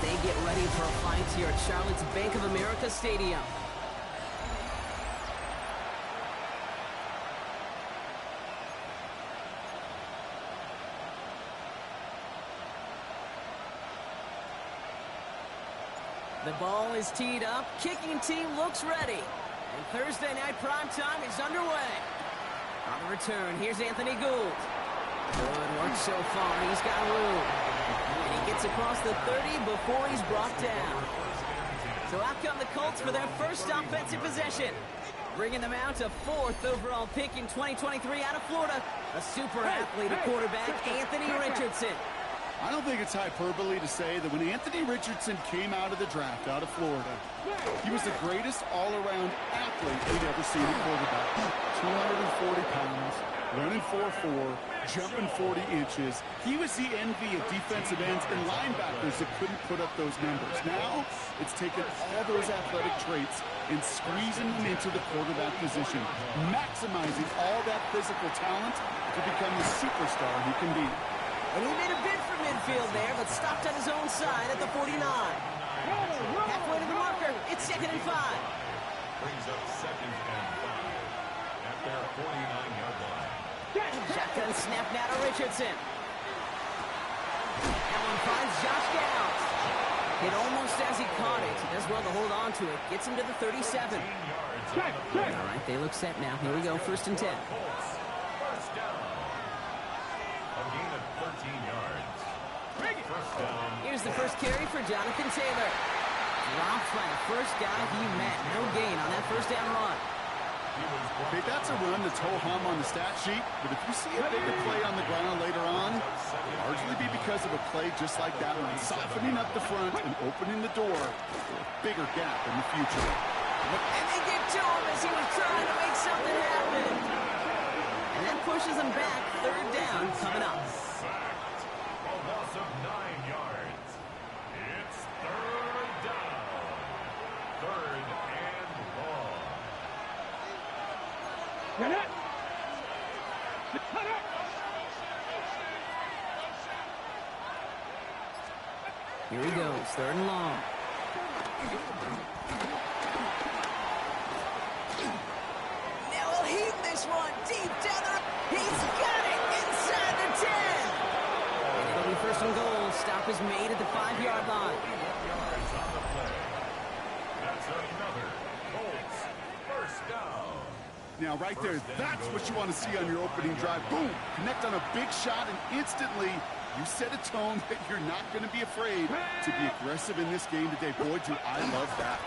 they get ready for a fight here at Charlotte's Bank of America Stadium. The ball is teed up. Kicking team looks ready. And Thursday night primetime is underway. On the return, here's Anthony Gould. Good work so far. He's got room. And he gets across the 30 before he's brought down. So out come the Colts for their first offensive possession. Bringing them out to 4th overall pick in 2023 out of Florida. A super athlete at quarterback, Anthony Richardson. I don't think it's hyperbole to say that when Anthony Richardson came out of the draft out of Florida, he was the greatest all-around athlete we'd ever seen at quarterback. 240 pounds, running 4.4, jumping 40 inches. He was the envy of defensive ends and linebackers that couldn't put up those numbers. Now, it's taken all those athletic traits and squeezing them into the quarterback position, maximizing all that physical talent to become the superstar he can be. And he made a bid for midfield there, but stopped on his own side at the 49. Halfway to the marker, it's 2nd and 5. Brings up 2nd and 5 at their 49-yard line. Shotgun snap now to Richardson. That one finds Josh Downs. Hit almost as he caught it. He does well to hold on to it. Gets him to the 37. All right, they look set now. Here we go, 1st and 10. First down. A gain of 13 yards. First down. Here's the first carry for Jonathan Taylor. Dropped by the first guy he met. No gain on that first down run. Okay, that's a run that's ho-hum on the stat sheet, but if you see a bigger play on the ground later on, it'll largely be because of a play just like that one, softening up the front and opening the door for a bigger gap in the future. And they get to him as he was trying to make something happen. And that pushes him back. 3rd down coming up. Sacked. A loss of 9 yards. It's 3rd down. 3rd and long. Here he goes, 3rd and long. Now he'll heave this one deep down the... He's got it inside the 10. And it'll be 1st and goal. Stop is made at the 5-yard line. Yards on the play. That's another Colts first down. Now, right there, that's what you want to see on your opening drive. Boom! Connect on a big shot, and instantly, you set a tone that you're not going to be afraid to be aggressive in this game today. Boy, do I love that.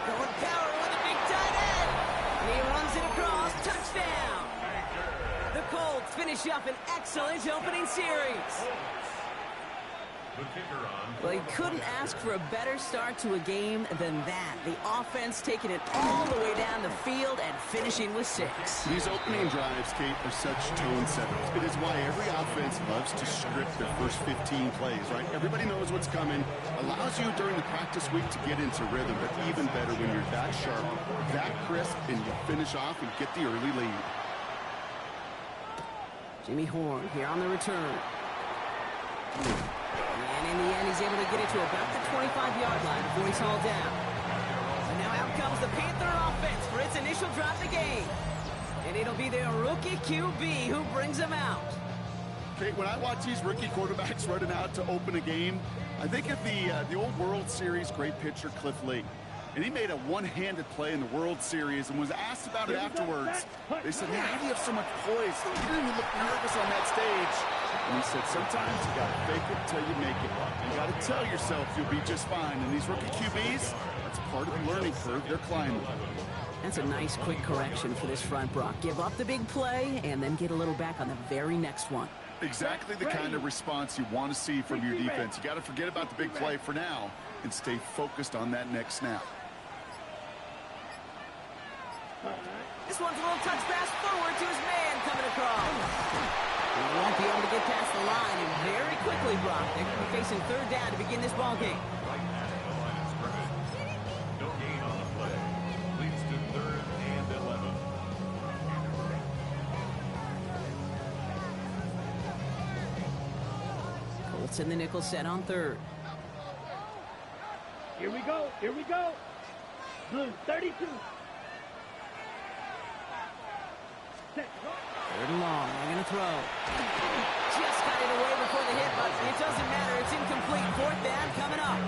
Going power with a big tight end. And he runs it across. Touchdown. The Colts finish up an excellent opening series. The kicker on. Well, he couldn't ask for a better start to a game than that. The offense taking it all the way down the field and finishing with 6. These opening drives, Kate, are such tone setters. It is why every offense loves to script their first 15 plays, right? Everybody knows what's coming. Allows you during the practice week to get into rhythm, but even better when you're that sharp, that crisp, and you finish off and get the early lead. Jimmy Horn here on the return. And in the end, he's able to get it to about the 25-yard line before he's hauled down. And now out comes the Panther offense for its initial drive of the game. And it'll be their rookie QB who brings them out. Kate, when I watch these rookie quarterbacks running out to open a game, I think of the old World Series great pitcher Cliff Lee. And he made a one-handed play in the World Series and was asked about it afterwards. They said, man, how do you have so much poise? You didn't even look nervous on that stage. And he said, sometimes you got to fake it till you make it. You got to tell yourself you'll be just fine. And these rookie QBs, that's part of the learning curve they're climbing. That's a nice quick correction for this front, Brock. Give up the big play and then get a little back on the very next one. Exactly the kind of response you want to see from your defense. You got to forget about the big play for now and stay focused on that next snap. This one's a little touch pass forward to his man coming across. He won't be able to get past the line, and very quickly, Brock, they're going to be facing 3rd down to begin this ball game. Right at the line of scrimmage. No gain on the play. Leads to 3rd and 11. Colts in the nickel set on 3rd. Here we go. Here we go. Blue, 32. Set. Third and long. They're going to throw. Just got it away before the hit, but it doesn't matter. It's incomplete. Fourth down coming up.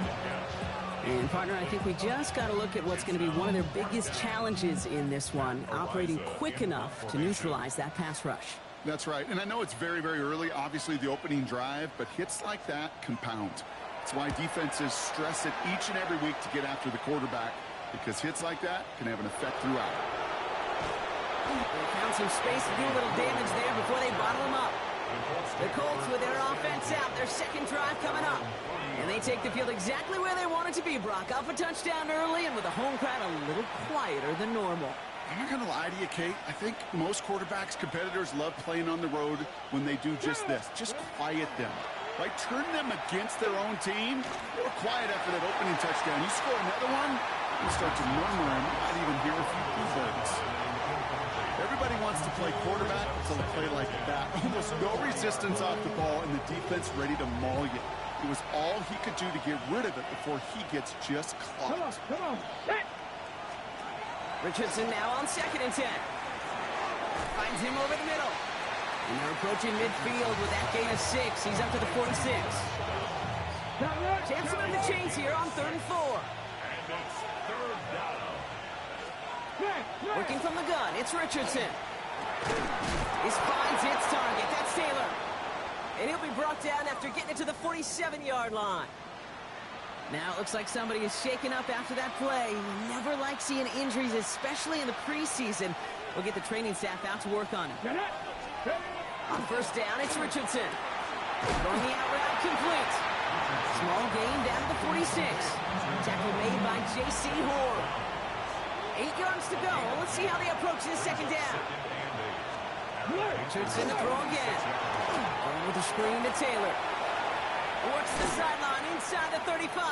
And, partner, I think we just got to look at what's going to be one of their biggest challenges in this one, operating quick enough to neutralize that pass rush. That's right. And I know it's very, very early, obviously, the opening drive, but hits like that compound. That's why defenses stress it each and every week to get after the quarterback, because hits like that can have an effect throughout. They found some space to do a little damage there before they bottle him up. The Colts with their offense out, their second drive coming up. And they take the field exactly where they want it to be, Brock. Up a touchdown early and with a home crowd a little quieter than normal. I'm not going to lie to you, Kate. I think most quarterbacks, competitors love playing on the road when they do just this. Just quiet them. Right? Turn them against their own team. They were quiet after that opening touchdown. You score another one, you start to murmur and you might even hear a few boo-birds. Everybody wants to play quarterback until they play like that. Almost no resistance off the ball and the defense ready to maul you. It was all he could do to get rid of it before he gets just clocked. Come on. Set. Richardson now on 2nd and 10. Finds him over the middle. And they're approaching midfield with that gain of 6. He's up to the 46. Chance to move the chains here on 3rd and 4. And it's third down. Working from the gun, it's Richardson. He finds its target. That's Taylor. And he'll be brought down after getting it to the 47-yard line. Now it looks like somebody is shaken up after that play. You never like seeing injuries, especially in the preseason. We'll get the training staff out to work on it. On 1st down, it's Richardson. Going the out route, complete. Small gain down to the 46. Tackle made by J.C. Hoare. 8 yards to go. Let's see how they approach this 2nd down. Richardson to throw again. Going with the screen to Taylor. Works the sideline inside the 35.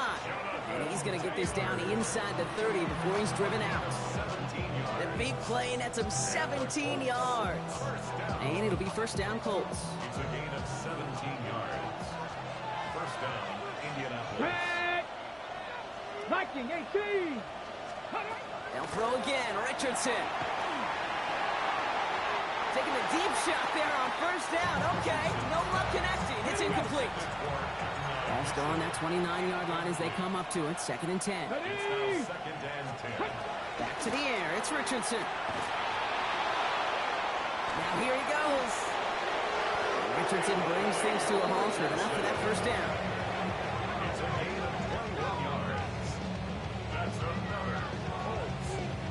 And he's going to get this down inside the 30 before he's driven out. The big play nets him 17 yards. And it'll be 1st down Colts. It's a gain of 17 yards. 1st down, Indianapolis. Viking 18. They'll throw again. Richardson. Taking a deep shot there on 1st down. Okay, no luck connecting. It's incomplete. Ball still on that 29-yard line as they come up to it. 2nd and 10. It's now 2nd and 10. Back to the air. It's Richardson. Now here he goes. Richardson brings things to a halt with enough for that 1st down. It's a gain of 21 yards. That's another Colts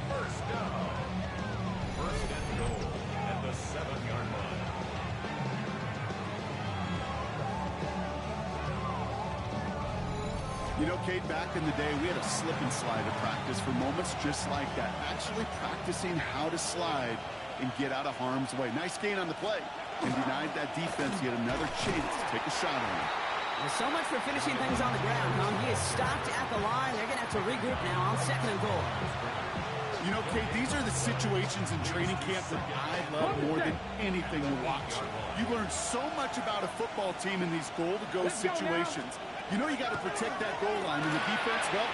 1st down. 1st and goal at the 7-yard line. You know, Kate, back in the day, we had a slip and slide at practice for moments just like that. Actually practicing how to slide and get out of harm's way. Nice gain on the play. And denied that defense yet another chance to take a shot on him. There's so much for finishing things on the ground, huh? He is stopped at the line. They're going to have to regroup now on 2nd and goal. You know, Kate, these are the situations in training camp that I love more than anything to watch. You learn so much about a football team in these goal-to-go situations. You know you got to protect that goal line, and the defense, well,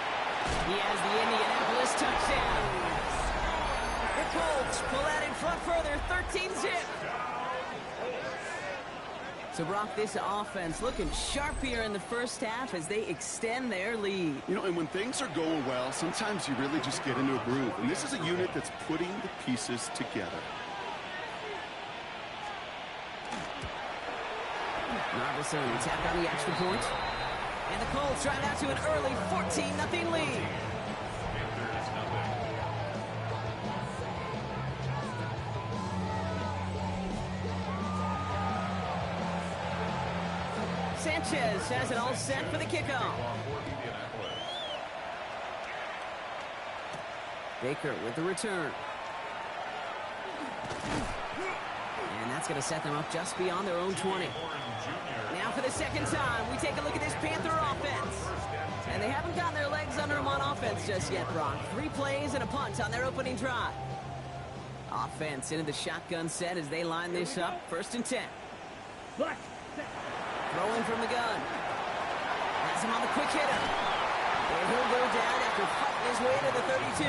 He has the Indianapolis touchdown. The Colts pull out in front further, 13-zip. So, Brock, this offense looking sharp here in the 1st half as they extend their lead. you know, and when things are going well, sometimes you really just get into a groove. And this is a unit that's putting the pieces together. Robinson tapped on the extra point. And the Colts drive out to an early 14-0 lead. Sanchez has it all set for the kickoff. Baker with the return. And that's going to set them up just beyond their own 20. Now for the 2nd time, we take a look at this Panther offense. And they haven't gotten their legs under them on offense just yet, Brock. 3 plays and a punt on their opening drive. Offense into the shotgun set as they line this up. 1st and 10. Black. Throwing from the gun. Has him on the quick hitter. And he'll go down after fighting his way to the 32.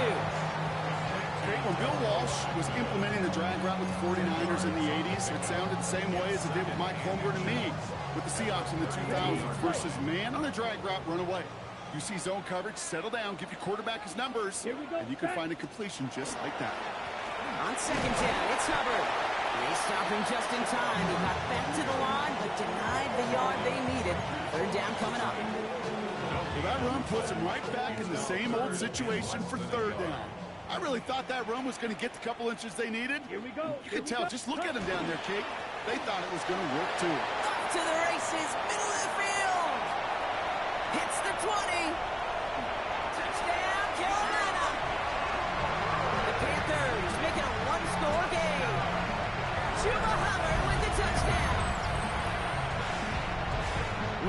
Okay, when Bill Walsh was implementing the drag route with the 49ers in the 80s, it sounded the same way as it did with Mike Holmgren and me with the Seahawks in the 2000s versus man on the drag route, run away. You see zone coverage, settle down, give your quarterback his numbers, and you can find a completion just like that. On second down, it's Hubbard. They stop him just in time. He got back to the line, but denied the yard they needed. Third down coming up. Well, that run puts him right back in the same old situation for third down. I really thought that run was going to get the couple inches they needed. Here we go. You could tell, just look at them down there, Kate. They thought it was going to work, too. Up to the races, middle of the field. Hits the 20. Touchdown, Carolina. The Panthers making a one-score game. Chuba Hubbard with the touchdown.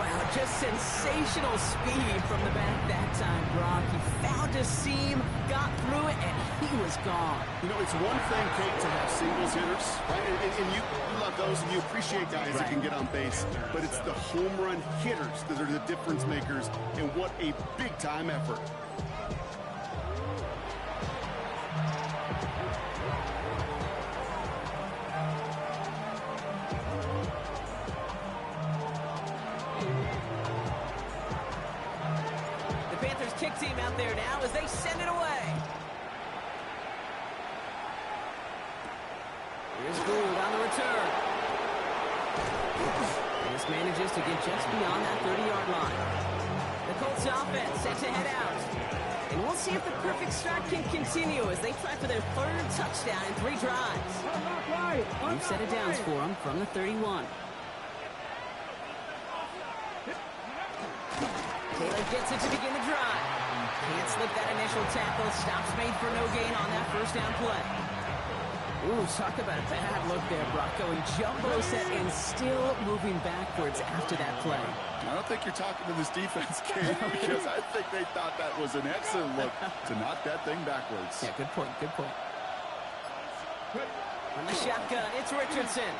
Wow, just sensational speed from the back that time, Brock. He found a seam, got through it, and he was gone. You know, it's one thing, Kate, to have singles hitters, right? And you love those, and you appreciate guys that can get on base. But it's the home run hitters that are the difference makers, and what a big-time effort. Kick team out there now as they send it away. Here's Gould on the return. This manages to get just beyond that 30-yard line. The Colts offense set to head out. And we'll see if the perfect start can continue as they try for their third touchdown in 3 drives. New set of downs for them from the 31. Taylor gets it to begin the drive. Can't slip that initial tackle. Stops made for no gain on that first down play. Ooh, talk about a bad look there, Brock. Going jumbo set and still moving backwards after that play. I don't think you're talking to this defense, Kate, because I think they thought that was an excellent look to knock that thing backwards. Yeah, good point, good point. On the shotgun, it's Richardson.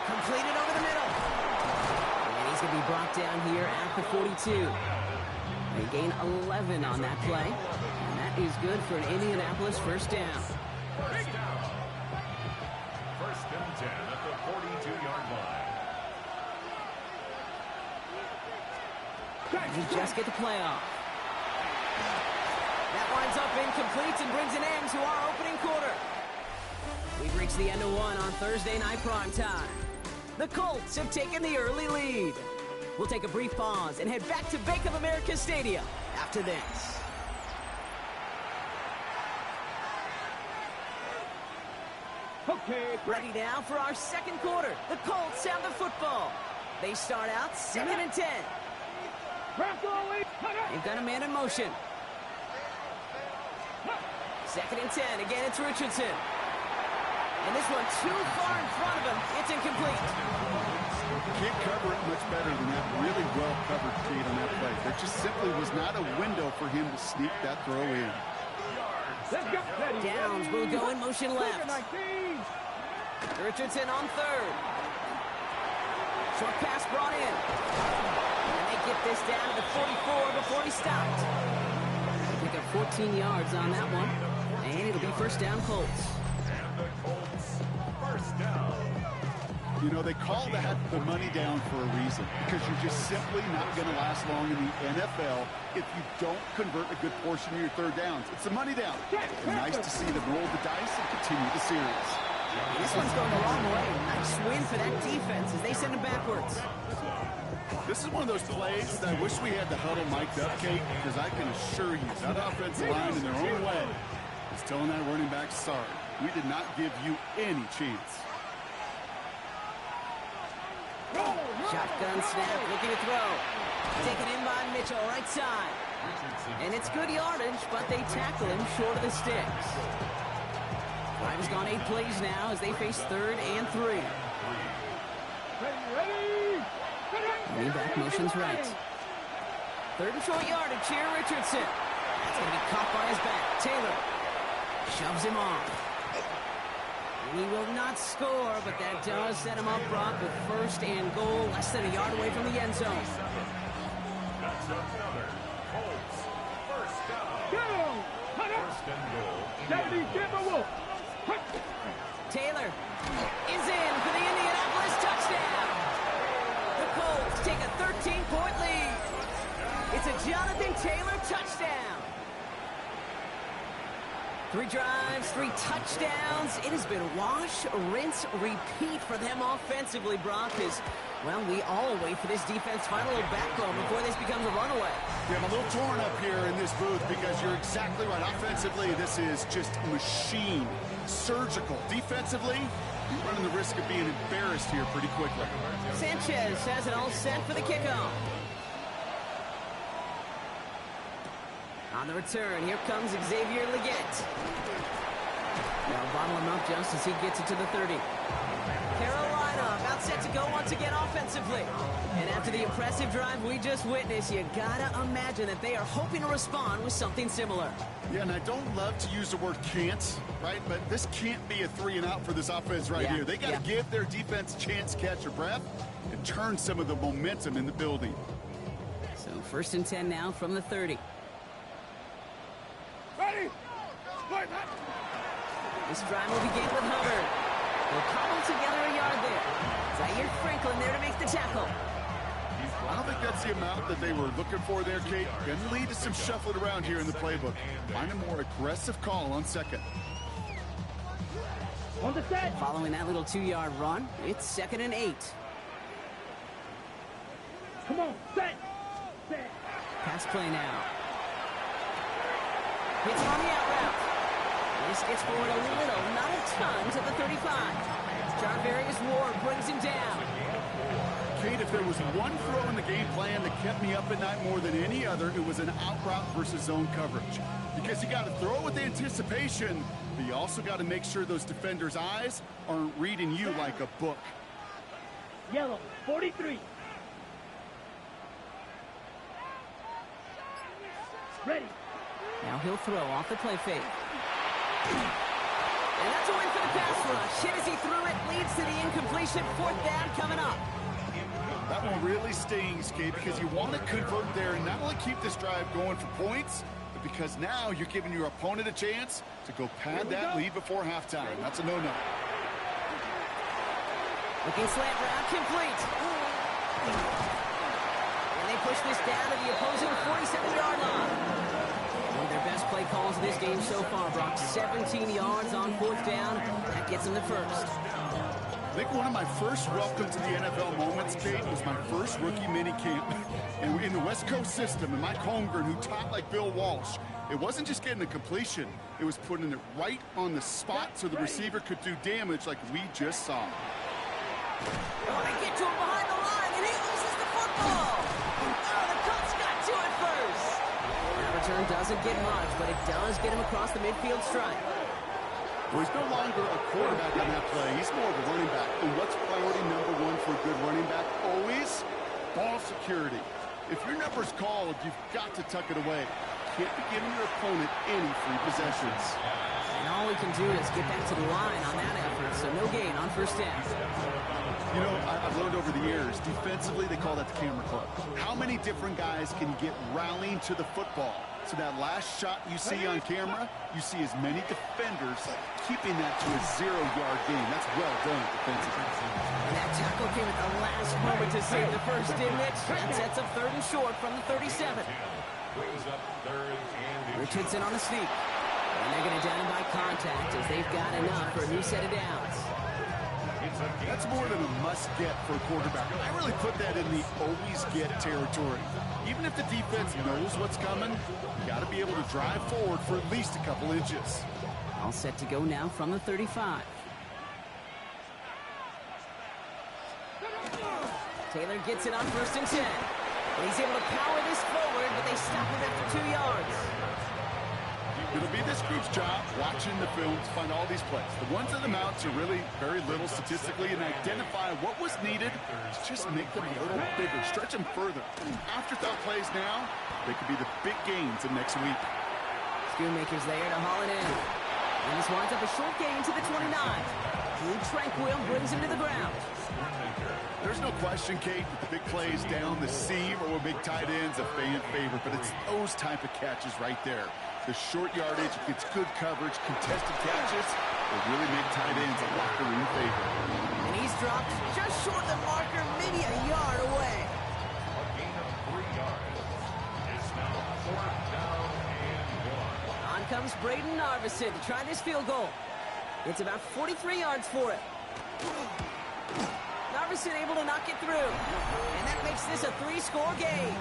Completed over the middle. And he's going to be brought down here at the 42. They gain 11 on that play. And that is good for an Indianapolis first down. First down. First and 10 at the 42-yard line. You just get the play off. That winds up incomplete and brings an end to our opening quarter. We've reached the end of one on Thursday night prime time. The Colts have taken the early lead. We'll take a brief pause and head back to Bank of America Stadium after this. Okay, Ready now for our second quarter. The Colts have the football. They start out 2nd and 10. They've got a man in motion. 2nd and 10. Again, it's Richardson. And this one too far in front of him. It's incomplete. Can't cover it much better than that. Really well covered, Kate, on that play. There just simply was not a window for him to sneak that throw in. Downs will go in motion left. Richardson on 3rd. Short pass brought in. And they get this down to the 44 before he stopped. Pick up 14 yards on that one. And it'll be first down Colts. And the Colts first down. You know, they call that the money down for a reason, because you're just simply not going to last long in the NFL if you don't convert a good portion of your third downs. It's the money down. And nice to see them roll the dice and continue the series. This one's going the wrong way. Nice win for that defense as they send him backwards. This is one of those plays that I wish we had the huddle mic'd up, Kate, because I can assure you that offensive line in their own way is telling that running back, sorry, we did not give you any chance. Shotgun snap, looking to throw. Taken in by Mitchell, right side. And it's good yardage, but they tackle him short of the sticks. Drive has gone 8 plays now as they face 3rd and 3. Running back motions right. 3rd and short yardage here, Richardson. That's going to be caught by his back. Taylor shoves him off. He will not score, but that does set him up, Brock, with 1st and goal, less than a yard away from the end zone. That's another Colts and goal. Deputy, give a wolf. Taylor is in for the Indianapolis touchdown. The Colts take a 13-point lead. It's a Jonathan Taylor touchdown. 3 drives, 3 touchdowns. It has been wash, rinse, repeat for them offensively, Brock, as, well, we all wait for this defense to find a little backbone before this becomes a runaway. Yeah, I'm a little torn up here in this booth because you're exactly right. Offensively, this is just machine, surgical. Defensively, you're running the risk of being embarrassed here pretty quickly. Sanchez has it all set for the kickoff. On the return, here comes Xavier Leggett. They'll bottle him up just as he gets it to the 30. Carolina about set to go once again offensively. And after the impressive drive we just witnessed, you gotta imagine that they are hoping to respond with something similar. Yeah, and I don't love to use the word can't, right? But this can't be a 3 and out for this offense right here. They got to give their defense a chance to catch a breath and turn some of the momentum in the building. So 1st and 10 now from the 30. Ready? This drive will begin with Hubbard. They'll cobble together a yard there. Zaire Franklin there to make the tackle. I don't think that's the amount that they were looking for there, Kate. Going to lead to some shuffling around here in the playbook. Find a more aggressive call on 2nd. On the set. Following that little 2-yard run, it's 2nd and 8. Come on, set. Set. Pass play now. Hits on the out route. This gets forward a little, not a ton, to the 35. Jarvarius Ward brings him down. Kate, if there was one throw in the game plan that kept me up at night more than any other, it was an out route versus zone coverage. Because you got to throw it with anticipation, but you also got to make sure those defenders' eyes aren't reading you like a book. Yellow, 43. Ready. Now he'll throw off the play fake. And that's a win for the pass rush. Hit as he threw it, leads to the incompletion. 4th down coming up. That one really stings, Kate, because you want to convert there and not only keep this drive going for points, but because now you're giving your opponent a chance to go pad that lead before halftime. That's a no-no. Looking slant route, complete. And they push this down to the opposing 47-yard line. One of their best play calls of this game so far, Brock. 17 yards on 4th down. That gets them the first. I think one of my first welcome to the NFL moments, Kate, was my first rookie mini camp. And in the West Coast system, and Mike Holmgren, who taught like Bill Walsh, it wasn't just getting the completion. It was putting it right on the spot so the receiver could do damage like we just saw. Oh, they get to him behind the line, and he loses the football. Oh, the Colts got to it first. That return doesn't get much, but it does get him across the midfield stripe. Well, he's no longer a quarterback on that play. He's more of a running back. And what's priority number 1 for a good running back? Always ball security. If your number's called, you've got to tuck it away. Can't be giving your opponent any free possessions. And all we can do is get back to the line on that effort, so no gain on 1st down. You know, I've learned over the years, defensively, they call that the camera club. How many different guys can you get rallying to the football? So that last shot you see on camera, you see as many defenders keeping that to a 0-yard gain. That's well done defensively. And that tackle came at the last moment to save the first, didn't it? That sets up 3rd and short from the 37. Richardson on the sneak. And they're going to down him by contact as they've got enough for a new set of downs. That's more than a must-get for a quarterback. I really put that in the always-get territory. Even if the defense knows what's coming, you got to be able to drive forward for at least a couple inches. All set to go now from the 35. Taylor gets it on 1st and 10. And he's able to power this forward, but they stop him after 2 yards. It'll be this group's job watching the film to find all these plays. The ones that amount to really very little statistically and identify what was needed to just make them a little bigger, stretch them further. Afterthought plays now, they could be the big gains of next week. Schoonmaker's there to haul it in. And this winds up a short gain to the 29. Drew Tranquil brings him to the ground. There's no question, Kate, that the big plays down the seam or with big tight ends a fan favorite, but it's those type of catches right there. The short yardage gets good coverage, contested catches. They really make tight ends a locker room favorite. And he's dropped just short of the marker, maybe a yard away. A gain of 3 yards. It's now 4th down and 1. On comes Braden Narvison to try this field goal. It's about 43 yards for it. Narvison able to knock it through. And that makes this a 3-score game.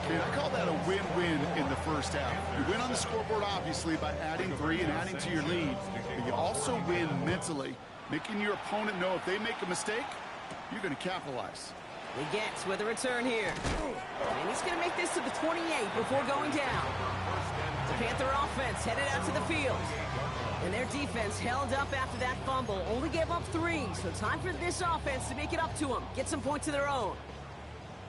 Okay, I call that a win-win in the first half. You win on the scoreboard, obviously, by adding 3 and adding to your lead. But you also win mentally, making your opponent know if they make a mistake, you're going to capitalize. He gets with a return here. And he's going to make this to the 28 before going down. The Panther offense headed out to the field. And their defense held up after that fumble. Only gave up 3, so time for this offense to make it up to them. Get some points of their own.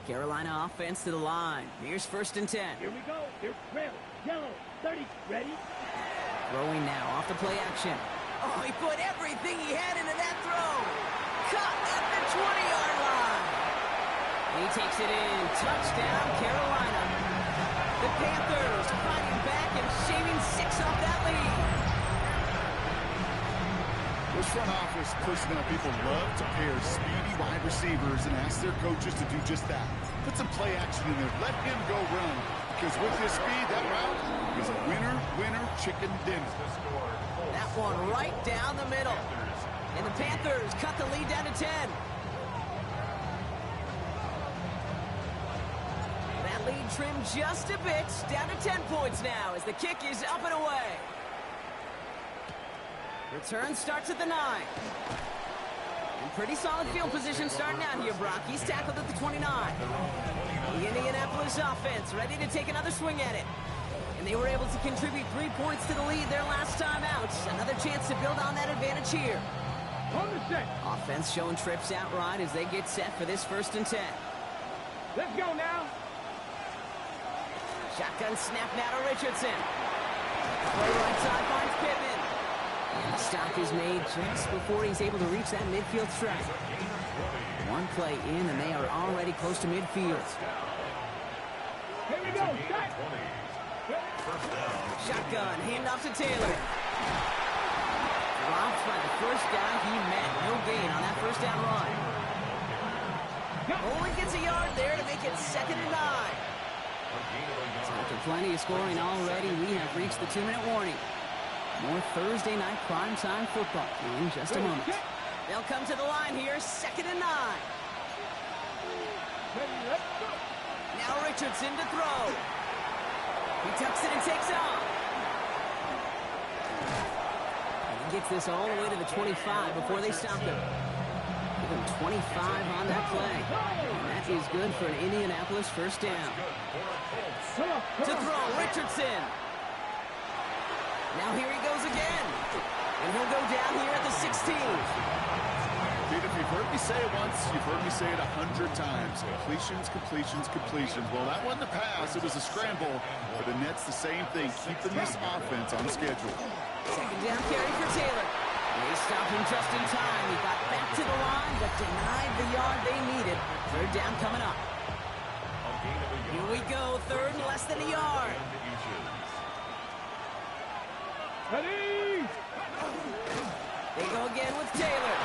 Carolina offense to the line. Here's 1st and 10. Here we go. Here's red, yellow, 30. Ready? Throwing now off the play action. Oh, he put everything he had into that throw. Caught at the 20-yard line. He takes it in. Touchdown, Carolina. The Panthers fighting back and shaving 6 off that lead. Those front office personnel people love to pair speedy wide receivers and ask their coaches to do just that. Put some play action in there. Let him go run. Because with his speed, that route is a winner, chicken dinner. That one right down the middle. And the Panthers cut the lead down to 10. That lead trimmed just a bit. Down to 10 points now as the kick is up and away. Return starts at the 9. And pretty solid field position starting out here, Brock. He's tackled at the 29. The Indianapolis offense ready to take another swing at it. And they were able to contribute 3 points to the lead their last time out. Another chance to build on that advantage here. On the set. Offense showing trips out right as they get set for this 1st and 10. Let's go now. Shotgun snap now to Richardson. Play right side finds Pittman. And the stop is made just before he's able to reach that midfield strike. One play in, and they are already close to midfield. Here we go. Set. Shotgun, handoff to Taylor. Dropped by the first guy he met. No gain on that 1st down run. Only gets a yard there to make it 2nd and 9. So after plenty of scoring already, we have reached the 2-minute warning. More Thursday night primetime football in just a moment. They'll come to the line here, 2nd and 9. Now Richardson to throw. He tucks it and takes off. And he gets this all the way to the 25 before they stop him. Give him 25 on that play. And that is good for an Indianapolis 1st down. To throw, Richardson. Now here he goes again. And he'll go down here at the 16. Dude, if you've heard me say it once, you've heard me say it 100 times. Completions. Well, that wasn't a pass. It was a scramble. But the net's the same thing, keeping this offense on schedule. 2nd down carry for Taylor. They stopped him just in time. He got back to the line, but denied the yard they needed. 3rd down coming up. Here we go, 3rd and less than a yard. Ready? They go again with Taylor.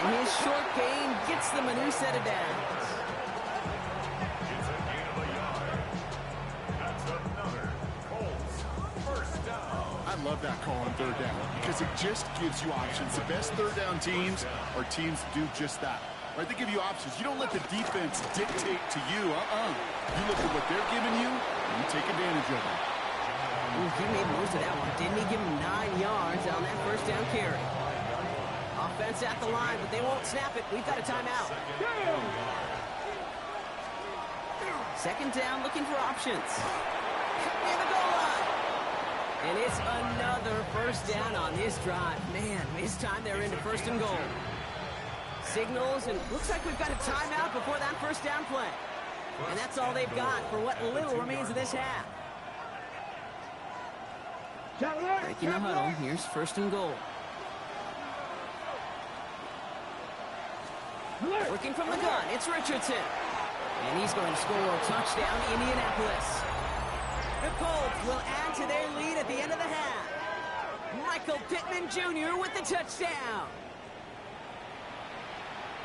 And his short gain gets them a new set of downs. It's a gain of a yard. That's another Colts 1st down. I love that call on 3rd down because it just gives you options. The best 3rd down teams are teams that do just that. Right? They give you options. You don't let the defense dictate to you. You look at what they're giving you, and you take advantage of it. Ooh, he made most of that one. Didn't he give him 9 yards on that 1st down carry? Offense at the line, but they won't snap it. We've got a timeout. 2nd down, looking for options. Near the goal line. And it's another 1st down on this drive. Man, this time they're into 1st and goal. Signals, and looks like we've got a timeout before that 1st down play. And that's all they've got for what little remains of this half. Breaking the huddle, here's 1st and goal. Working from the gun, it's Richardson. And he's going to score a touchdown, Indianapolis. The Colts will add to their lead at the end of the half. Michael Pittman Jr. with the touchdown.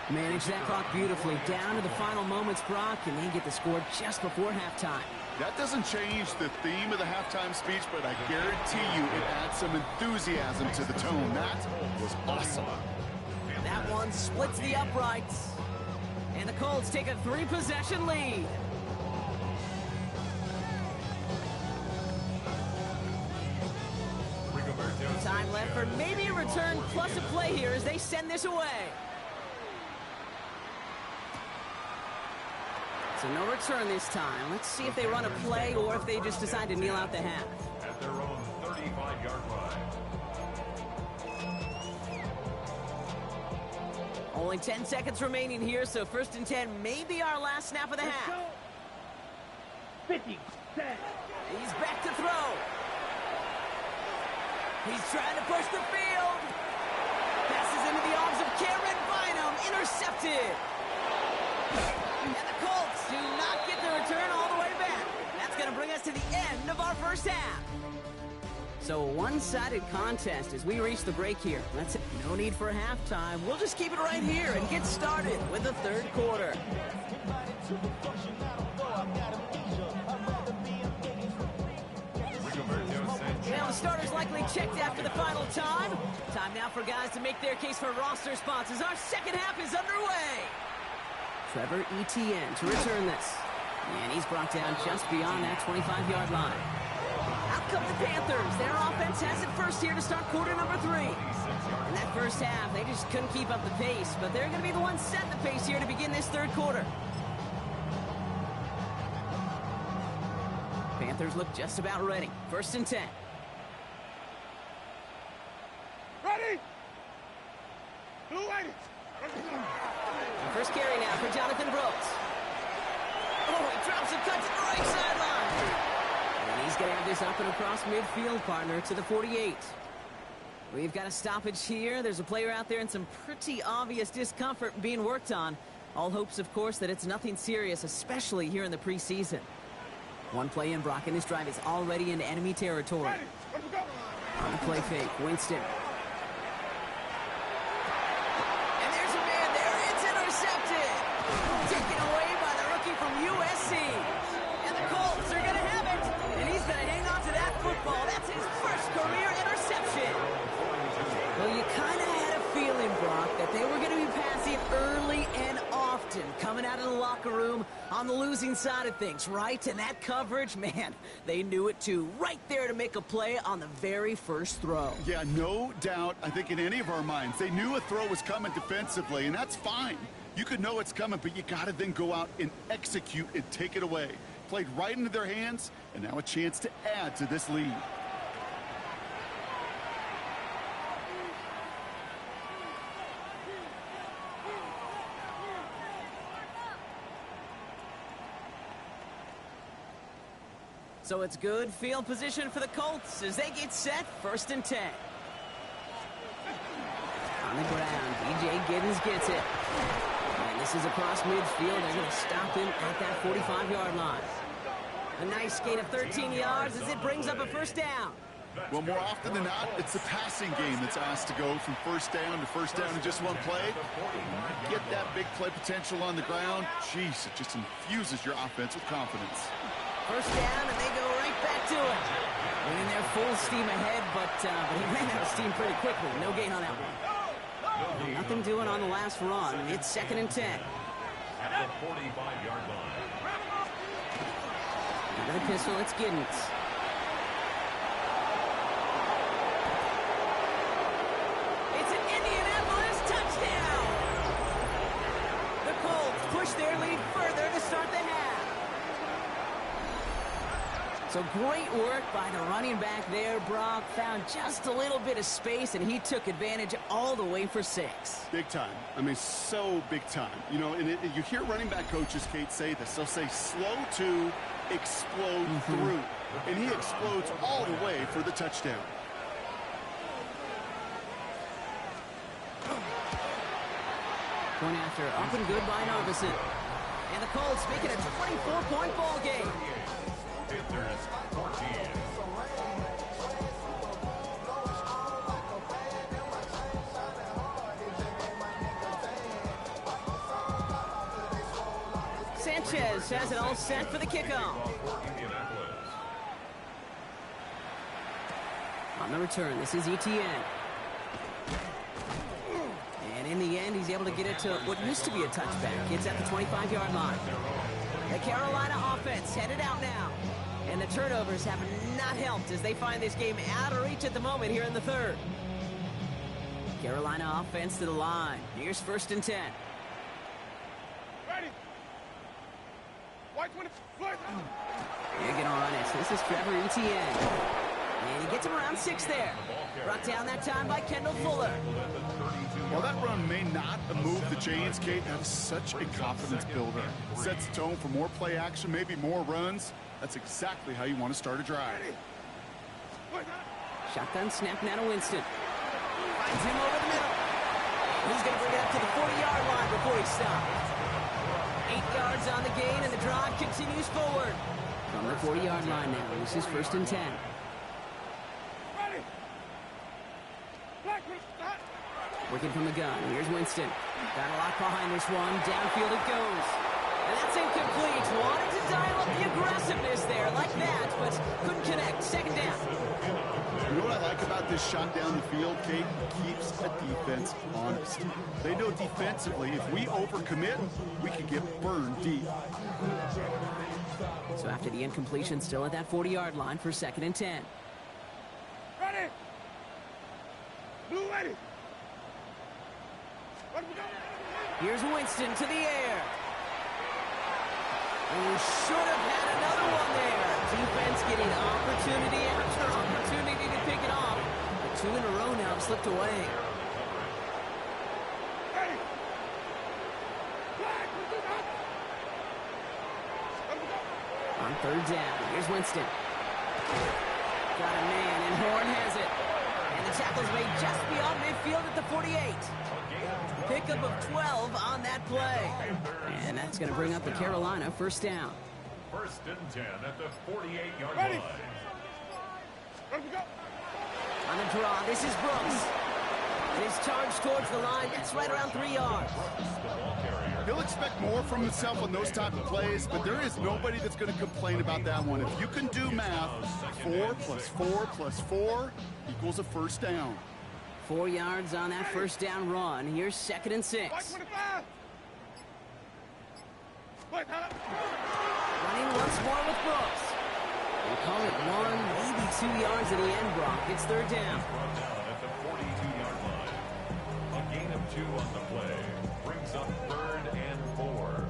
Managed that clock beautifully down to the final moments, Brock, and they get the score just before halftime. That doesn't change the theme of the halftime speech, but I guarantee you it adds some enthusiasm to the tone. That was awesome. That one splits the uprights. And the Colts take a 3-possession lead. Time left for maybe a return plus a play here as they send this away. So no return this time. Let's see if they run a play or if they just decide to kneel out the half. At their own 35-yard line. Only 10 seconds remaining here, so 1st and 10 may be our last snap of the half. 50, set. He's back to throw. He's trying to push the field. Passes into the arms of Cameron Bynum. Intercepted. And the Colts do not get the return all the way back. That's going to bring us to the end of our first half. So a one-sided contest as we reach the break here. That's it. No need for halftime. We'll just keep it right here and get started with the third quarter. Well, the starters likely checked after the final time. Time now for guys to make their case for roster spots as our second half is underway. Trevor Etienne to return this. And he's brought down just beyond that 25-yard line. Out come the Panthers. Their offense has it first here to start quarter number 3. In that first half, they just couldn't keep up the pace, but they're going to be the ones setting the pace here to begin this third quarter. Panthers look just about ready. 1st and 10. Ready? Light it. The first carry now for Jonathan Brooks. Oh, he drops and cuts to the right sideline. And he's going to have this up and across midfield, partner, to the 48. We've got a stoppage here. There's a player out there in some pretty obvious discomfort being worked on. All hopes, of course, that it's nothing serious, especially here in the preseason. One play in, Brock, and this drive is already into enemy territory. On the play fake, Winston. And there's a man there. It's intercepted. Taken away by the rookie from USC. And the Colts are going to have it. And he's going to hang on to that football. That's his first career interception. Well, you kind of had a feeling, Brock, that they were going to be passing early and often coming out of the locker room on the losing side of things, right? And that coverage, man, they knew it too. Right there to make a play on the very first throw. Yeah, no doubt, I think in any of our minds, they knew a throw was coming defensively, and that's fine. You could know it's coming, but you got to then go out and execute and take it away. Played right into their hands, and now a chance to add to this lead. So it's good field position for the Colts as they get set. 1st and 10. On the ground, DJ Giddens gets it. And this is across midfield. They're going to stop him at that 45-yard line. A nice gain of 13 yards as it brings up a 1st down. Well, more often than not, it's the passing game that's asked to go from 1st down to 1st down in just one play. Get that big play potential on the ground. Jeez, it just infuses your offense with confidence. 1st down, and they go right back to it. Running there full steam ahead, but he ran out of steam pretty quickly. No gain on that one. Nothing doing on the last run. It's 2nd and 10. At the 45-yard line. Under the pistol, it's Giddens. It's an Indianapolis touchdown! The Colts push their lead further to start the half. So great work by the running back there, Brock. Found just a little bit of space, and he took advantage all the way for 6. Big time. I mean, so big time. You know, and you hear running back coaches, Kate, say this. They'll say slow to explode through. And he explodes all the way for the touchdown. Point after, up and good by Narvison. And the Colts make it a 24-point ball game. Panthers 14. Sanchez has it all set for the kickoff. On the return, this is Etienne. And in the end, he's able to get it to what used to be a touchback. It's at the 25-yard line. The Carolina offense headed out now. And the turnovers have not helped as they find this game out of reach at the moment here in the third. Carolina offense to the line. Here's 1st and 10. Ready. White 20. They're going to run it. This is Trevor Etienne. And he gets him around 6 there. Brought down that time by Kendall Fuller. Well, that run may not move the chains, Kate. That is such a confidence builder. Sets the tone for more play action, maybe more runs. That's exactly how you want to start a drive. Shotgun snap now to Winston. Finds him over the middle. He's going to bring it up to the 40-yard line before he stops. 8 yards on the gain, and the drive continues forward. From the 40-yard line now, this is 1st and 10. Working from the gun. Here's Winston. Got a lot behind this one. Downfield it goes. And that's incomplete. Wanted to dial up the aggressiveness there like that, but couldn't connect. 2nd down. You know what I like about this shot down the field, Kate? It keeps a defense honest. They know defensively, if we overcommit, we can get burned deep. So after the incompletion, still at that 40-yard line for 2nd and 10. Ready. Blue ready. Here's Winston to the air. And should have had another one there. Defense getting opportunity after opportunity to pick it off. But 2 in a row now have slipped away. Ready. On 3rd down, here's Winston. Got a man, and Horn has it. And the tackle's made just beyond midfield at the 48. Pickup of 12 on that play. And that's going to bring up the Carolina 1st down. 1st and 10 at the 48-yard Ready. line. Ready to go. On the draw, this is Brooks. His charge towards the line, that's right around 3 yards. He'll expect more from himself on those type of plays, but there is nobody that's going to complain about that one. If you can do math, 4 plus 4 plus 4 equals a 1st down. 4 yards on that 1st down run. Here's 2nd and 6. White 25. White, Running once more with Brooks. They call it 1, maybe 2 yards at the end, Brock. It's 3rd down. Brought down at the 42-yard line. A gain of 2 on the play. Brings up 3rd and 4.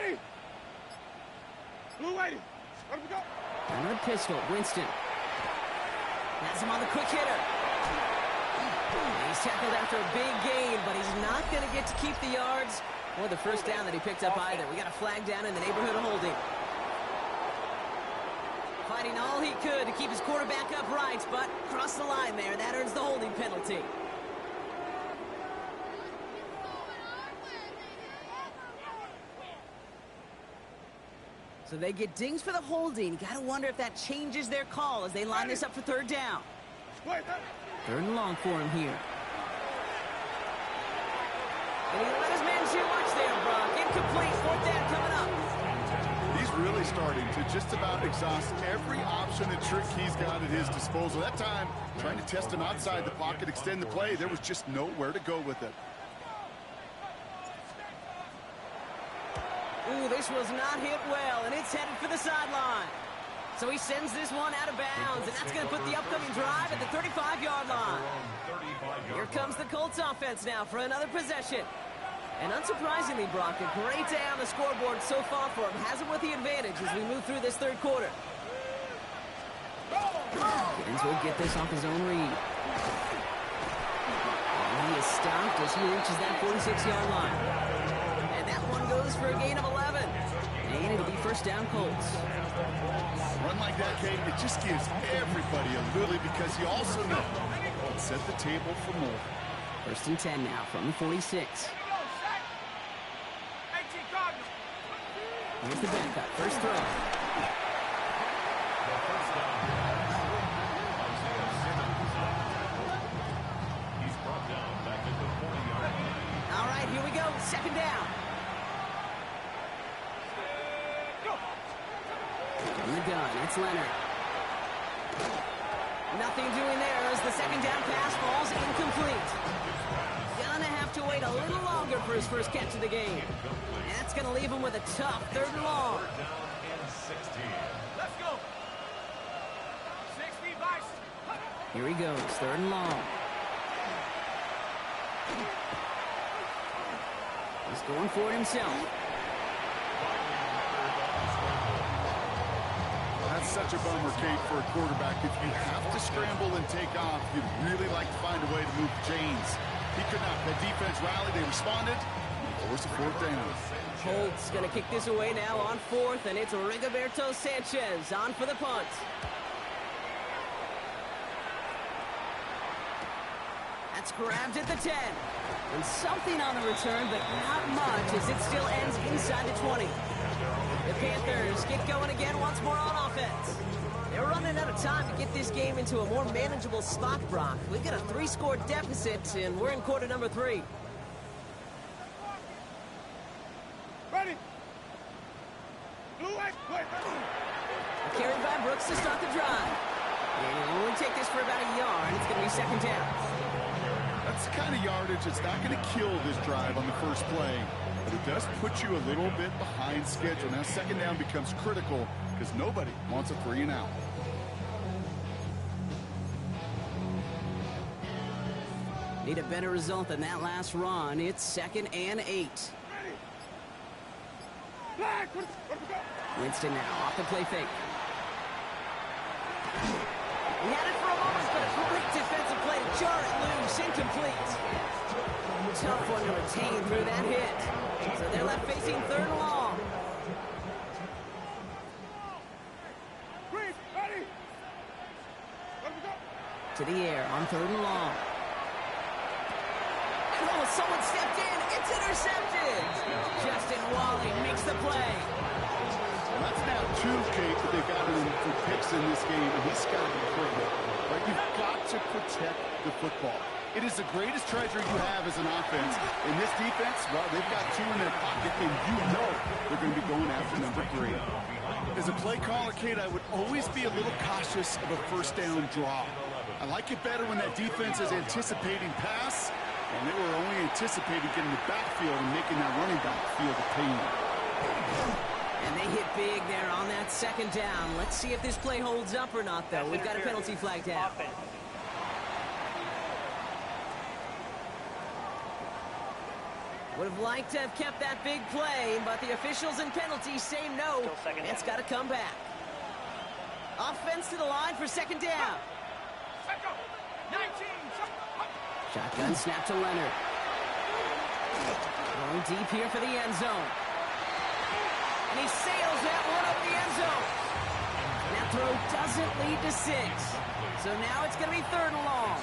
ready. Blue ready. Ready to go. Another pistol, Winston. Has him on the quick hitter. He's tackled after a big gain, but he's not going to get to keep the yards or the 1st down that he picked up either. We got a flag down in the neighborhood of holding. Fighting all he could to keep his quarterback upright, but crossed the line there. That earns the holding penalty. So they get dings for the holding. Got to wonder if that changes their call as they line this up for 3rd down. White, 3rd and long for him here. And he let his man too much there, Brock. Incomplete. 4th down coming up. He's really starting to just about exhaust every option and trick he's got at his disposal. That time, trying to test him outside the pocket, extend the play, there was just nowhere to go with it. Ooh, this was not hit well, and it's headed for the sideline. So he sends this one out of bounds, and that's going to put the upcoming drive at the 35-yard line. Here comes the Colts offense now for another possession. And unsurprisingly, Brock, a great day on the scoreboard so far for him. Has it with the advantage as we move through this 3rd quarter. Giddens will get this off his own read. And he is stopped as he reaches that 46-yard line. And that one goes for a gain of 11. And it'll be 1st down Colts. Run like that, Kate, it just gives everybody a little, because you also know it set the table for more. 1st and 10 now from the 46. Here's the backup. 1st throw. He's brought down back second down. In the gun, it's Leonard. Nothing doing there as the second down pass falls incomplete. Gonna have to wait a little longer for his first catch of the game. That's gonna leave him with a tough 3rd and long. Let's go. 60 vice. Here he goes, 3rd and long. He's going for it himself. That's such a bummer, Kate, for a quarterback. If you have to scramble and take off, you'd really like to find a way to move the chains. He could not. The defense rallied. They responded. Force a 4th down. Colts going to kick this away now on 4th, and it's Rigoberto Sanchez on for the punt. That's grabbed at the 10. And something on the return, but not much as it still ends inside the 20. The Panthers get going again once more on offense. They're running out of time to get this game into a more manageable spot, Brock. We've got a 3-score deficit, and we're in quarter number 3. Ready. Blue white. Carried by Brooks to start the drive. And it'll only take this for about a yard. It's going to be second down. That's the kind of yardage that's not going to kill this drive on the first play. But it does put you a little bit behind schedule. Now second down becomes critical because nobody wants a 3 and out. Need a better result than that last run. It's 2nd and 8. Ready. Flag. Winston now off the play fake. He had it for a moment, but a great defensive play to jar it loose, incomplete. Tough one to retain through that hit. So they're left facing 3rd and long. Ready. To the air on 3rd and long. Oh, someone stepped in. It's intercepted. Justin Wally makes the play. Well, that's now 2, Kate, that they've got in for picks in this game, and he's got to be critical. Right? You've got to protect the football. It is the greatest treasure you have as an offense. In this defense, well, they've got 2 in their pocket, and you know they're going to be going after number 3. As a play caller, Kate, I would always be a little cautious of a 1st down draw. I like it better when that defense is anticipating pass, and they were only anticipating getting the backfield and making that running back feel the pain. And they hit big there on that 2nd down. Let's see if this play holds up or not, though. We've got a penalty flag down. Would have liked to have kept that big play, but the officials and penalties say no. It's got to come back. Offense to the line for 2nd down. 19. Shotgun snap to Leonard. Going deep here for the end zone. And he sails that one up the end zone. And that throw doesn't lead to 6. So now it's going to be 3rd and long.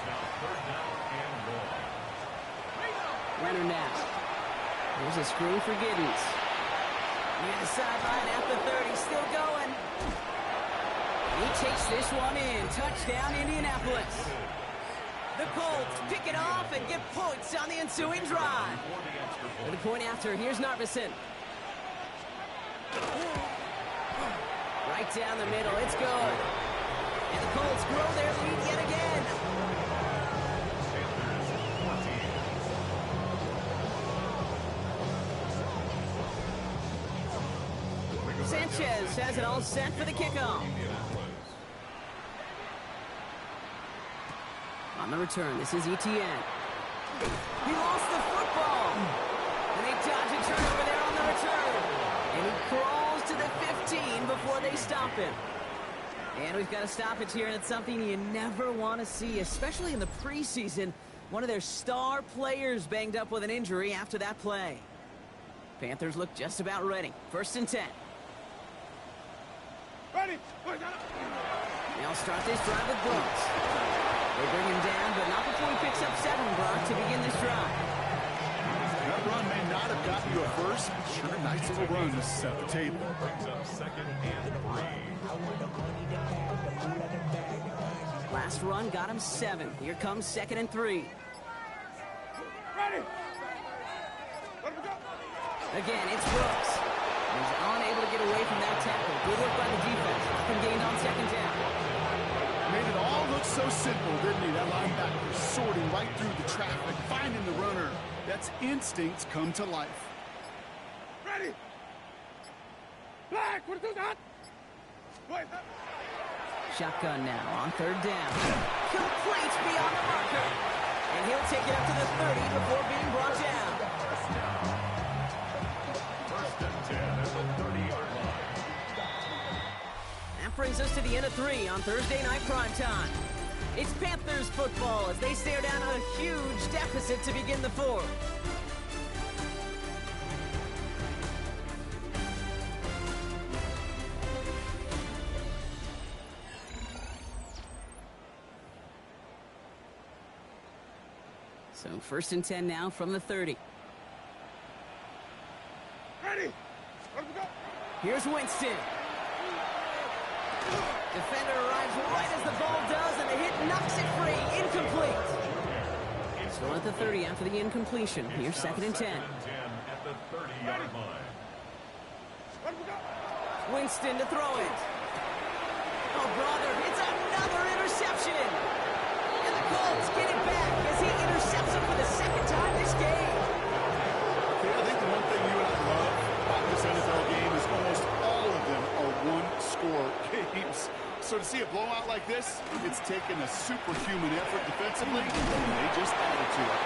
Leonard now. Here's a screen for Giddens. Near the sideline at the 30, still going. He takes this one in. Touchdown, Indianapolis. The Colts pick it off and get points on the ensuing drive. For the point after, here's Narvison. Right down the middle, it's good. And the Colts grow their lead yet again. Sanchez has it all set for the kickoff. On the return, this is Etienne. He lost the football. And they dodge a turnover there on the return. And he crawls to the 15 before they stop him. And we've got a stoppage here, and it's something you never want to see, especially in the preseason. One of their star players banged up with an injury after that play. Panthers look just about ready. 1st and 10. Ready. They'll start this drive with Brooks. They bring him down, but not before he picks up 7, Brock, to begin this drive. That run may not have gotten you a first. Sure, nice little run to set the table. Brings up 2nd and 3. Last run got him 7. Here comes 2nd and 3. Ready. Let him go. Again, it's Brooks. He's unable to get away from that tackle. Good work by the defense. Nothing gained on second down. Made it all look so simple, didn't he? That linebacker sorting right through the traffic, finding the runner. That's instincts come to life. Ready. Black, what is that? Wait. Shotgun now on third down. Complete beyond the marker. And he'll take it up to the 30 before being brought down. First and 10 at the 30-yard line. That brings us to the end of 3 on Thursday night primetime. It's Panthers football as they stare down a huge deficit to begin the 4th. So first and 10 now from the 30. Ready. Let me go. Here's Winston. Defender arrives right as the ball does, and the hit knocks it free. Incomplete. Still at the 30 after the incompletion. Here's second and 10. Second and 10 at the 30-yard line. Let me go. Winston to throw it. Oh, brother, it's another interception. And the Colts get it back as he intercepts him for the second time this game. Okay, I think the one thing you and I love about this NFL game is almost all of them are one-score games. So to see a blowout like this, it's taken a superhuman effort defensively, and they just added to it.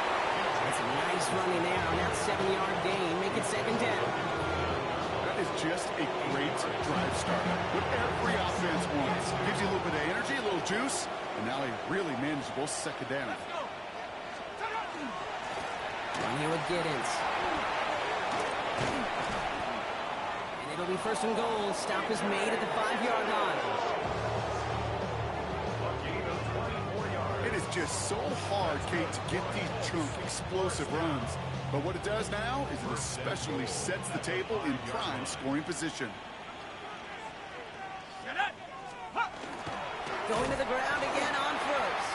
That's a nice running there on that 7-yard gain. Make it second down. That is just a great drive starter. What every offense wants. Gives you a little bit of energy, a little juice, and now a really manageable second down. Run here with Giddens. And it'll be first and goal. Stop is made at the 5-yard line. It is just so hard, Kate, to get these chunk, explosive runs. But what it does now is it especially sets the table in prime scoring position. Going to the ground again on first.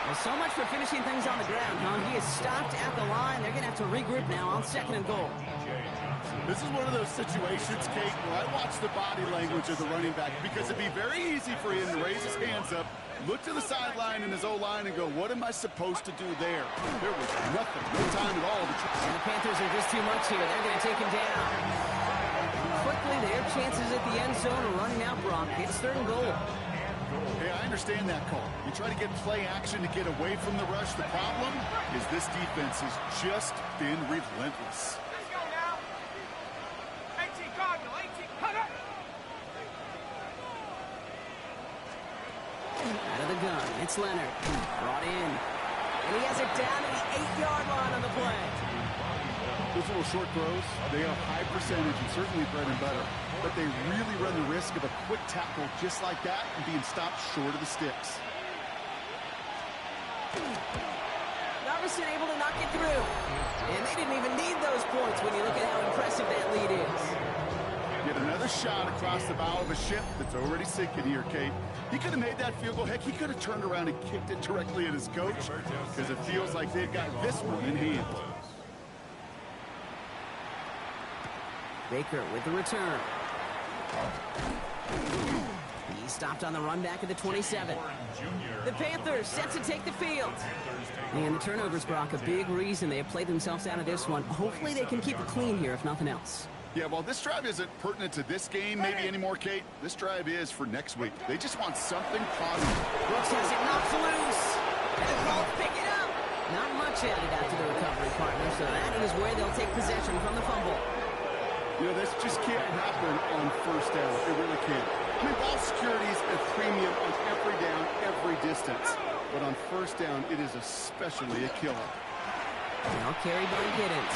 Well, so much for finishing things on the ground, huh? He is stopped at the line. They're going to have to regroup now on second and goal. This is one of those situations, Kate, where I watch the body language of the running back because it'd be very easy for him to raise his hands up, look to the sideline in his O-line and go, what am I supposed to do there? There was nothing, no time at all. And the Panthers are just too much here. They're going to take him down. Quickly, their chances at the end zone are running out, Brock. It's third and goal. Hey, I understand that call. You try to get play action to get away from the rush. The problem is this defense has just been relentless. Let's go now. 18 Cardinal, 18 Cutter. Out of the gun, it's Leonard. Brought in. And he has it down to the 8-yard line on the play. Those little short throws, they are high percentage and certainly bread and butter. But they really run the risk of a quick tackle just like that and being stopped short of the sticks. Robertson able to knock it through. And they didn't even need those points when you look at how impressive that lead is. Yet another shot across the bow of a ship that's already sinking here, Kate. He could have made that field goal. Heck, he could have turned around and kicked it directly at his coach because it feels like they've got this one in hand. Baker with the return. He stopped on the run back at the 27. The Panthers set to take the field. And the turnovers, Brock, a big reason they have played themselves out of this one. Hopefully they can keep it clean here, if nothing else. Yeah, well, this drive isn't pertinent to this game maybe anymore, Kate. This drive is for next week. They just want something positive. Brooks has it knocked loose. And the Colts pick it up. Not much added after the recovery, partner, so that is where they'll take possession from the fumble. You know, this just can't happen on first down. It really can't. I mean, ball security is a premium on every down, every distance. But on first down, it is especially a killer. Now carry by Giddens.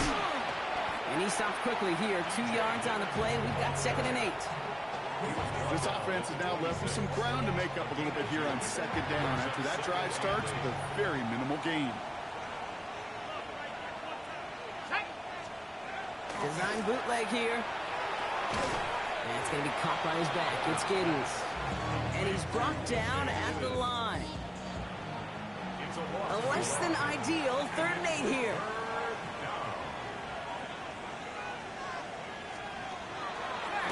And he stops quickly here. 2 yards on the play. We've got second and 8. This offense is now left with some ground to make up a little bit here on second down after that drive starts with a very minimal gain. Design bootleg here. And it's going to be caught by his back. It's Giddens. And he's brought down at the line. A less than ideal 3rd and 8 here.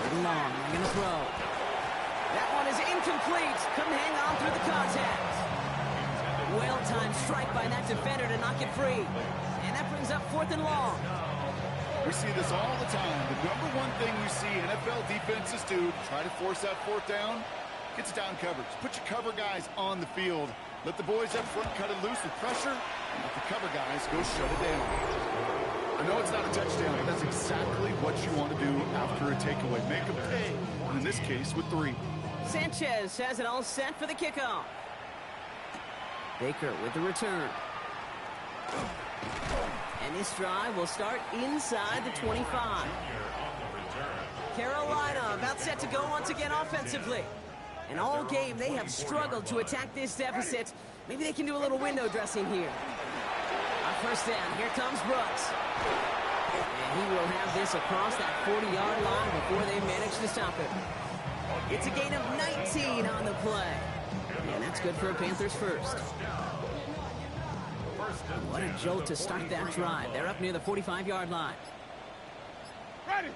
Third and long. They're going to throw. That one is incomplete. Couldn't hang on through the contact. Well-timed strike by that defender to knock it free. And that brings up 4th and long. We see this all the time. The number one thing we see NFL defenses do to try to force that 4th down, gets down coverage. Put your cover guys on the field. Let the boys up front cut it loose with pressure, and let the cover guys go shut it down. I know it's not a touchdown, but that's exactly what you want to do after a takeaway. Make them pay, and in this case, with 3. Sanchez has it all set for the kickoff. Baker with the return. And this drive will start inside the 25. Carolina about set to go once again offensively. And all game, they have struggled to attack this deficit. Maybe they can do a little window dressing here. On first down, here comes Brooks. And he will have this across that 40-yard line before they manage to stop it. It's a gain of 19 on the play. And that's good for a Panthers first. What a jolt to start that drive. They're up near the 45-yard line. Ready.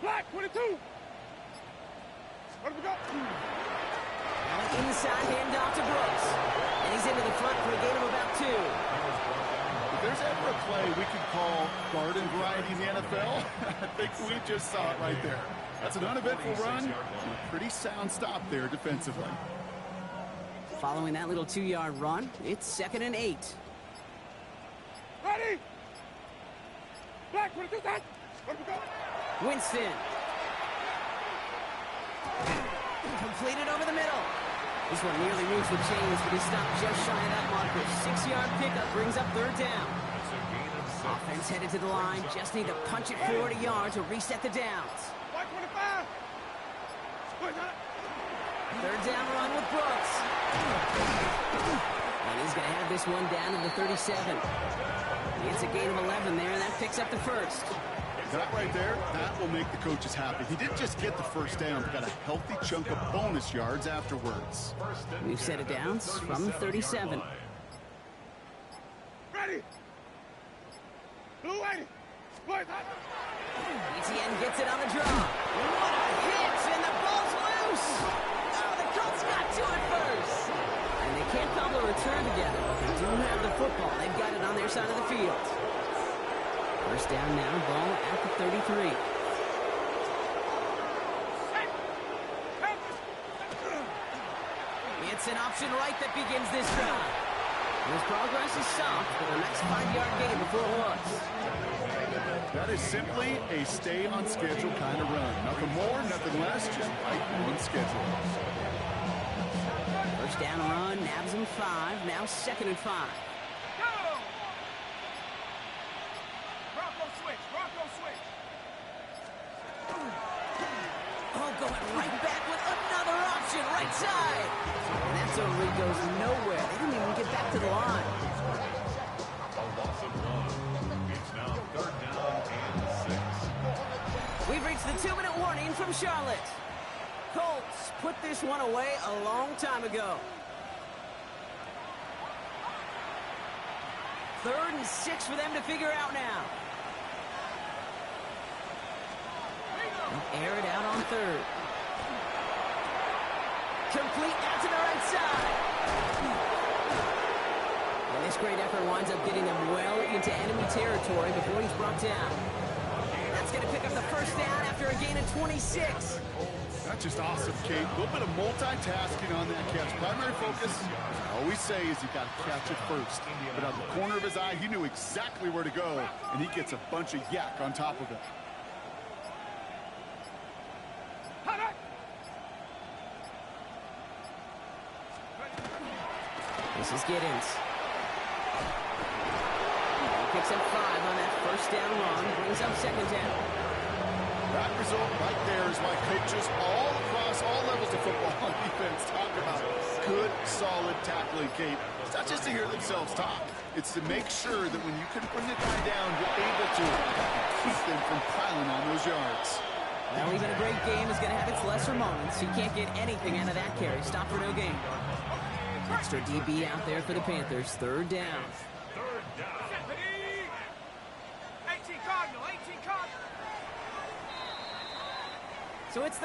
Black 22. Where do we go? Now an inside handoff to Brooks. And he's into the front for a gain of about 2. If there's ever a play we could call garden variety in the NFL, I think we just saw it right there. That's an uneventful run and a pretty sound stop there defensively. Following that little 2-yard run, it's 2nd and 8. Ready. Black 22. Where do we go? Winston. Completed over the middle. This one nearly moves the chains, but he stopped just shy of that marker. 6-yard pickup brings up 3rd down. Offense headed to the line. Just need to punch it 40 yards to reset the downs. 125. 3rd down run with Brooks. And he's going to have this one down to the 37. He gets a gain of 11 there, and that picks up the first. That right there, that will make the coaches happy. He didn't just get the first down, but got a healthy chunk of bonus yards afterwards. We've set it down from the 37. Ready. Blue 80. ETN gets it on the draw. What a hit, and the ball's loose. Oh, the Colts got to it first. And they can't cobble a return together, but they do have the football. They've got it on their side of the field. First down now, ball at the 33. It's an option right that begins this drive. His progress is stopped for the next 5-yard gain before it was. That is simply a stay on schedule kind of run. Nothing more, nothing less, just right on schedule. First down run, nabs him 5, now 2nd and 5. Oh, going right back with another option, right side. And that totally goes nowhere. They didn't even get back to the line. A loss of 1. It's now 3rd down and 6. We've reached the 2-minute warning from Charlotte. Colts put this one away a long time ago. 3rd and 6 for them to figure out now. Air it out on 3rd. Complete out to the right side. And this great effort winds up getting them well into enemy territory before he's brought down. That's going to pick up the first down after a gain of 26. That's just awesome, Kate. A little bit of multitasking on that catch. Primary focus, as I always say, is you got to catch it first. But out of the corner of his eye, he knew exactly where to go, and he gets a bunch of yak on top of it. This is Giddens. He picks up 5 on that first down run, brings up 2nd down. That result right there is why coaches all across all levels of football on defense talk about good, solid tackling, Kate. It's not just to hear themselves talk. It's to make sure that when you can bring the guy down, you're able to keep them from piling on those yards. Well, even a great game is going to have its lesser moments. You can't get anything out of that carry. Stop for no gain. Extra DB out there for the Panthers. 3rd down. 3rd down. 18 Cardinal, 18 Cardinal. So it's the